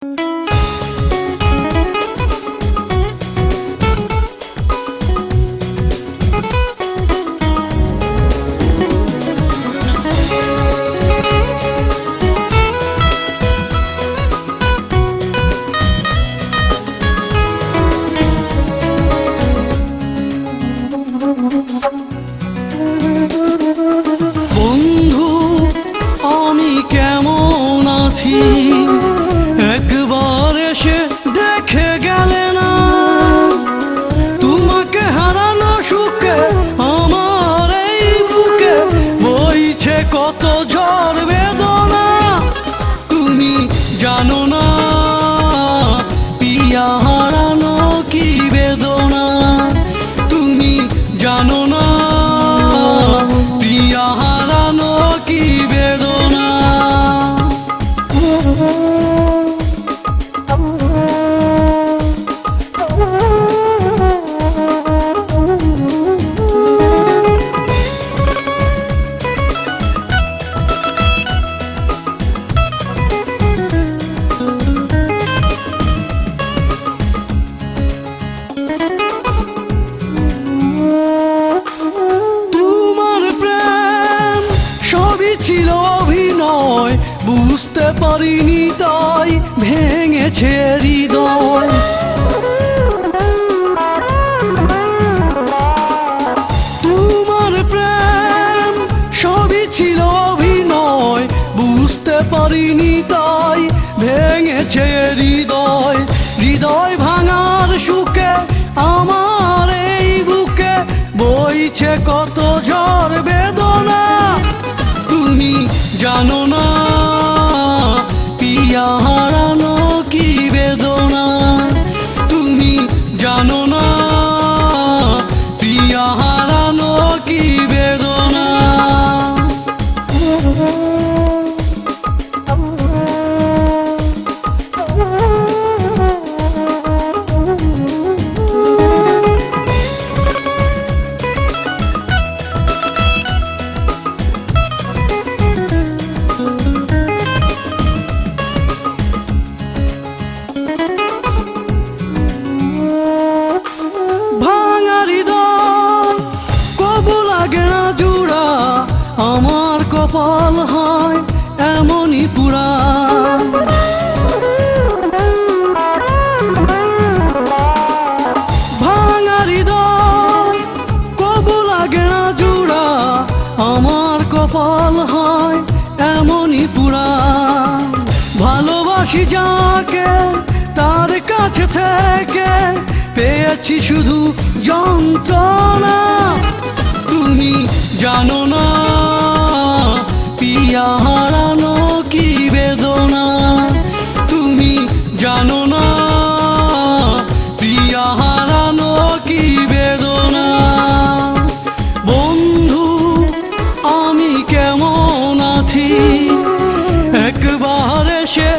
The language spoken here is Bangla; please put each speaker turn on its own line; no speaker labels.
বন্ধু আমি কেমন আছি একবার এসে দেখে গেলে না। তোমাকে হারানো সুখে আমার এই বুকে বইছে কত ঝড় বেদনা। তুমি জানো না পিয়া হারানো কি বেদনা। তুমি জানো না পিয়া হারানো কি বেদনা। ছিল অভিনয় বুঝতে পারিনি তাই ভেঙেছে হৃদয়। তোমার প্রেম সবই ছিল অভিনয় বুঝতে পারিনি তাই ভেঙেছে হৃদয়। হৃদয় ভাঙার সুখে আমার এই বুকে বইছে কত ঝড় বেদনা। তুমি জানো না পিয়া হারানো কি বেদনা। তুমি জানো না পিয়া হারানো কি বেদনা। আমার কপাল হয় এমনই পুরা। ভাঙা হৃদয় কবু লাগে না জুড়া। আমার কপাল হয় এমনই পুরা। ভালোবাসি যাকে তার কাছে থেকে পেয়েছি শুধু যন্ত্রণা। তুমি জানো না পিয়া হারানো কি বেদনা। তুমি জানো না পিয়া হারানো কি বেদনা। বন্ধু আমি কেমন আছি একবার এসে